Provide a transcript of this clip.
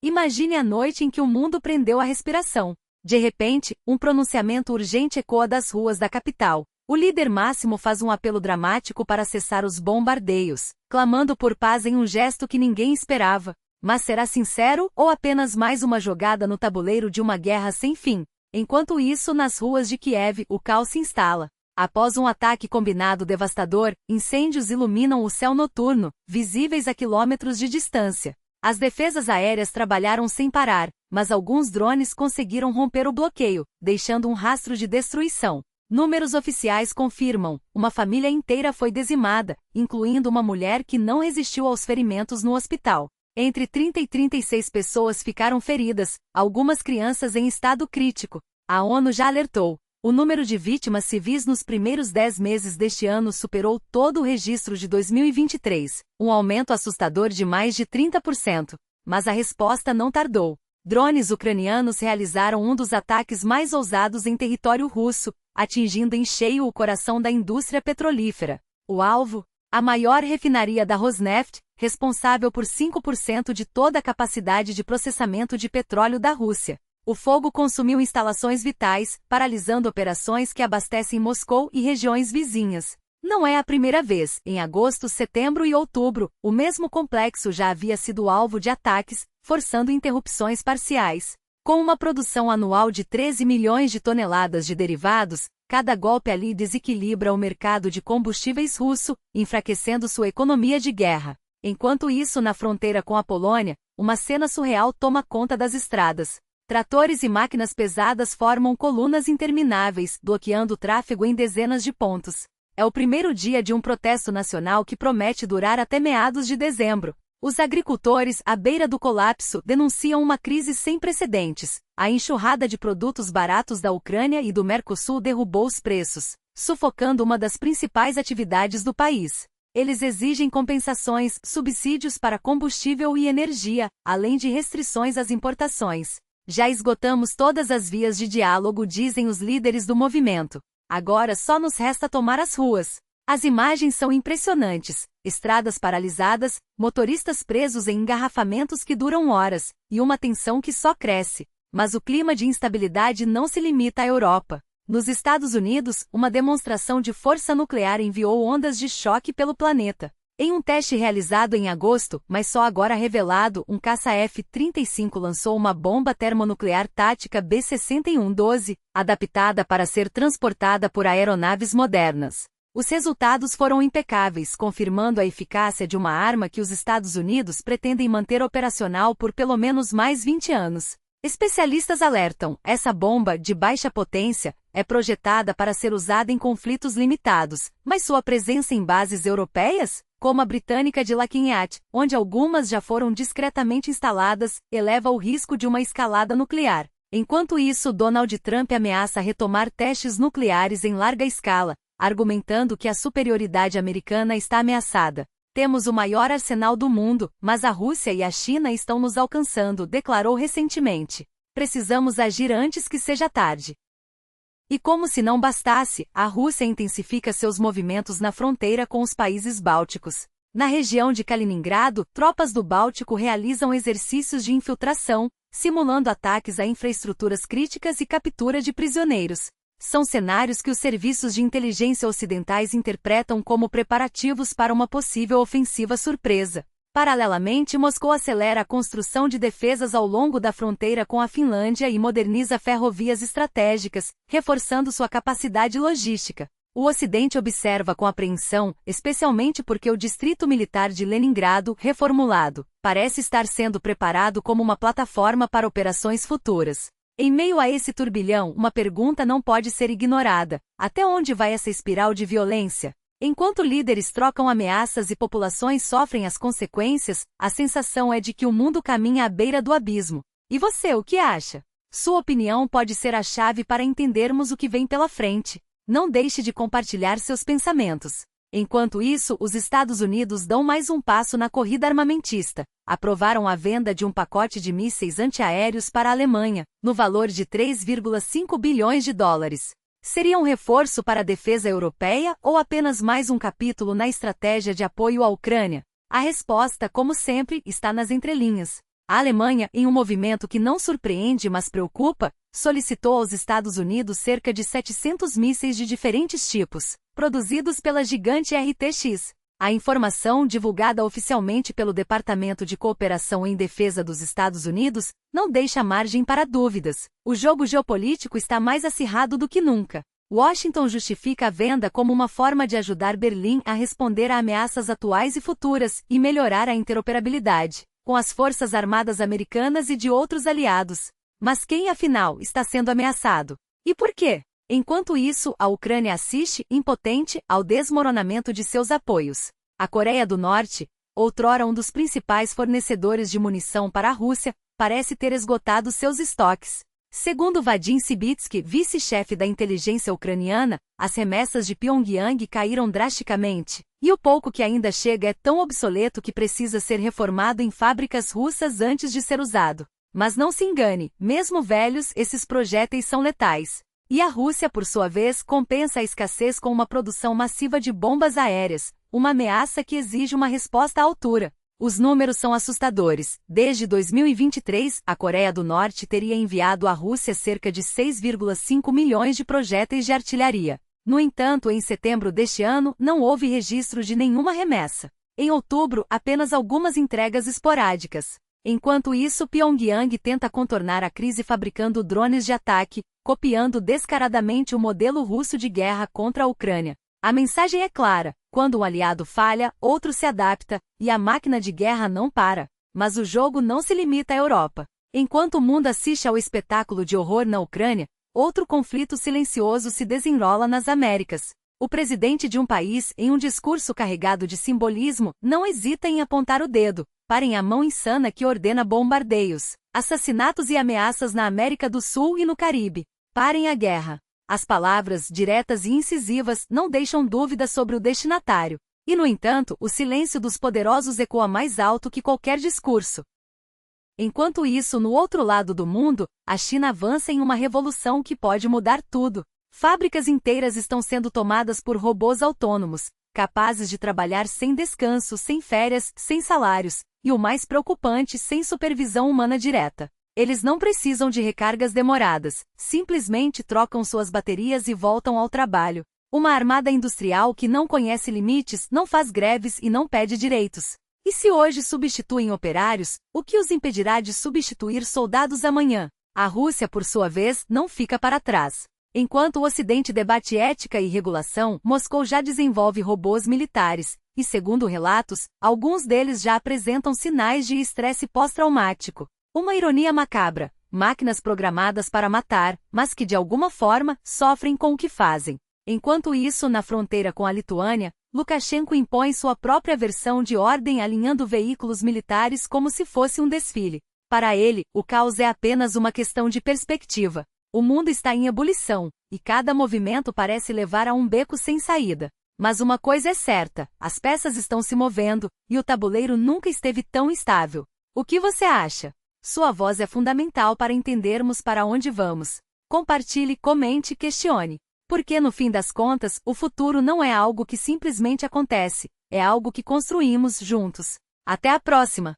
Imagine a noite em que o mundo prendeu a respiração. De repente, um pronunciamento urgente ecoa das ruas da capital. O líder máximo faz um apelo dramático para cessar os bombardeios, clamando por paz em um gesto que ninguém esperava. Mas será sincero ou apenas mais uma jogada no tabuleiro de uma guerra sem fim? Enquanto isso, nas ruas de Kiev, o caos se instala. Após um ataque combinado devastador, incêndios iluminam o céu noturno, visíveis a quilômetros de distância. As defesas aéreas trabalharam sem parar, mas alguns drones conseguiram romper o bloqueio, deixando um rastro de destruição. Números oficiais confirmam, uma família inteira foi dizimada, incluindo uma mulher que não resistiu aos ferimentos no hospital. Entre 30 e 36 pessoas ficaram feridas, algumas crianças em estado crítico. A ONU já alertou. O número de vítimas civis nos primeiros 10 meses deste ano superou todo o registro de 2023, um aumento assustador de mais de 30%. Mas a resposta não tardou. Drones ucranianos realizaram um dos ataques mais ousados em território russo, atingindo em cheio o coração da indústria petrolífera. O alvo? A maior refinaria da Rosneft, responsável por 5% de toda a capacidade de processamento de petróleo da Rússia. O fogo consumiu instalações vitais, paralisando operações que abastecem Moscou e regiões vizinhas. Não é a primeira vez. Em agosto, setembro e outubro, o mesmo complexo já havia sido alvo de ataques, forçando interrupções parciais. Com uma produção anual de 13 milhões de toneladas de derivados, cada golpe ali desequilibra o mercado de combustíveis russo, enfraquecendo sua economia de guerra. Enquanto isso, na fronteira com a Polônia, uma cena surreal toma conta das estradas. Tratores e máquinas pesadas formam colunas intermináveis, bloqueando o tráfego em dezenas de pontos. É o primeiro dia de um protesto nacional que promete durar até meados de dezembro. Os agricultores, à beira do colapso, denunciam uma crise sem precedentes. A enxurrada de produtos baratos da Ucrânia e do Mercosul derrubou os preços, sufocando uma das principais atividades do país. Eles exigem compensações, subsídios para combustível e energia, além de restrições às importações. Já esgotamos todas as vias de diálogo, dizem os líderes do movimento. Agora só nos resta tomar as ruas. As imagens são impressionantes. Estradas paralisadas, motoristas presos em engarrafamentos que duram horas, e uma tensão que só cresce. Mas o clima de instabilidade não se limita à Europa. Nos Estados Unidos, uma demonstração de força nuclear enviou ondas de choque pelo planeta. Em um teste realizado em agosto, mas só agora revelado, um caça F-35 lançou uma bomba termonuclear tática B-6112, adaptada para ser transportada por aeronaves modernas. Os resultados foram impecáveis, confirmando a eficácia de uma arma que os Estados Unidos pretendem manter operacional por pelo menos mais 20 anos. Especialistas alertam, essa bomba, de baixa potência, é projetada para ser usada em conflitos limitados, mas sua presença em bases europeias, como a britânica de Lakinhat, onde algumas já foram discretamente instaladas, eleva o risco de uma escalada nuclear. Enquanto isso, Donald Trump ameaça retomar testes nucleares em larga escala, argumentando que a superioridade americana está ameaçada. Temos o maior arsenal do mundo, mas a Rússia e a China estão nos alcançando, declarou recentemente. Precisamos agir antes que seja tarde. E como se não bastasse, a Rússia intensifica seus movimentos na fronteira com os países bálticos. Na região de Kaliningrado, tropas do Báltico realizam exercícios de infiltração, simulando ataques a infraestruturas críticas e captura de prisioneiros. São cenários que os serviços de inteligência ocidentais interpretam como preparativos para uma possível ofensiva surpresa. Paralelamente, Moscou acelera a construção de defesas ao longo da fronteira com a Finlândia e moderniza ferrovias estratégicas, reforçando sua capacidade logística. O Ocidente observa com apreensão, especialmente porque o Distrito Militar de Leningrado, reformulado, parece estar sendo preparado como uma plataforma para operações futuras. Em meio a esse turbilhão, uma pergunta não pode ser ignorada: até onde vai essa espiral de violência? Enquanto líderes trocam ameaças e populações sofrem as consequências, a sensação é de que o mundo caminha à beira do abismo. E você, o que acha? Sua opinião pode ser a chave para entendermos o que vem pela frente. Não deixe de compartilhar seus pensamentos. Enquanto isso, os Estados Unidos dão mais um passo na corrida armamentista. Aprovaram a venda de um pacote de mísseis antiaéreos para a Alemanha, no valor de 3,5 bilhões de dólares. Seria um reforço para a defesa europeia ou apenas mais um capítulo na estratégia de apoio à Ucrânia? A resposta, como sempre, está nas entrelinhas. A Alemanha, em um movimento que não surpreende mas preocupa, solicitou aos Estados Unidos cerca de 700 mísseis de diferentes tipos, produzidos pela gigante RTX. A informação, divulgada oficialmente pelo Departamento de Cooperação em Defesa dos Estados Unidos, não deixa margem para dúvidas. O jogo geopolítico está mais acirrado do que nunca. Washington justifica a venda como uma forma de ajudar Berlim a responder a ameaças atuais e futuras e melhorar a interoperabilidade com as forças armadas americanas e de outros aliados. Mas quem, afinal, está sendo ameaçado? E por quê? Enquanto isso, a Ucrânia assiste, impotente, ao desmoronamento de seus apoios. A Coreia do Norte, outrora um dos principais fornecedores de munição para a Rússia, parece ter esgotado seus estoques. Segundo Vadim Sibitsky, vice-chefe da inteligência ucraniana, as remessas de Pyongyang caíram drasticamente, e o pouco que ainda chega é tão obsoleto que precisa ser reformado em fábricas russas antes de ser usado. Mas não se engane, mesmo velhos, esses projéteis são letais. E a Rússia, por sua vez, compensa a escassez com uma produção massiva de bombas aéreas, uma ameaça que exige uma resposta à altura. Os números são assustadores. Desde 2023, a Coreia do Norte teria enviado à Rússia cerca de 6,5 milhões de projéteis de artilharia. No entanto, em setembro deste ano, não houve registro de nenhuma remessa. Em outubro, apenas algumas entregas esporádicas. Enquanto isso, Pyongyang tenta contornar a crise fabricando drones de ataque, copiando descaradamente o modelo russo de guerra contra a Ucrânia. A mensagem é clara: quando um aliado falha, outro se adapta, e a máquina de guerra não para. Mas o jogo não se limita à Europa. Enquanto o mundo assiste ao espetáculo de horror na Ucrânia, outro conflito silencioso se desenrola nas Américas. O presidente de um país, em um discurso carregado de simbolismo, não hesita em apontar o dedo. Parem a mão insana que ordena bombardeios, assassinatos e ameaças na América do Sul e no Caribe. Parem a guerra. As palavras, diretas e incisivas, não deixam dúvida sobre o destinatário. E, no entanto, o silêncio dos poderosos ecoa mais alto que qualquer discurso. Enquanto isso, no outro lado do mundo, a China avança em uma revolução que pode mudar tudo. Fábricas inteiras estão sendo tomadas por robôs autônomos, capazes de trabalhar sem descanso, sem férias, sem salários, e o mais preocupante, sem supervisão humana direta. Eles não precisam de recargas demoradas, simplesmente trocam suas baterias e voltam ao trabalho. Uma armada industrial que não conhece limites, não faz greves e não pede direitos. E se hoje substituem operários, o que os impedirá de substituir soldados amanhã? A Rússia, por sua vez, não fica para trás. Enquanto o Ocidente debate ética e regulação, Moscou já desenvolve robôs militares, e segundo relatos, alguns deles já apresentam sinais de estresse pós-traumático. Uma ironia macabra, máquinas programadas para matar, mas que de alguma forma sofrem com o que fazem. Enquanto isso, na fronteira com a Lituânia, Lukashenko impõe sua própria versão de ordem alinhando veículos militares como se fosse um desfile. Para ele, o caos é apenas uma questão de perspectiva. O mundo está em ebulição, e cada movimento parece levar a um beco sem saída. Mas uma coisa é certa, as peças estão se movendo, e o tabuleiro nunca esteve tão estável. O que você acha? Sua voz é fundamental para entendermos para onde vamos. Compartilhe, comente e questione. Porque no fim das contas, o futuro não é algo que simplesmente acontece, é algo que construímos juntos. Até a próxima!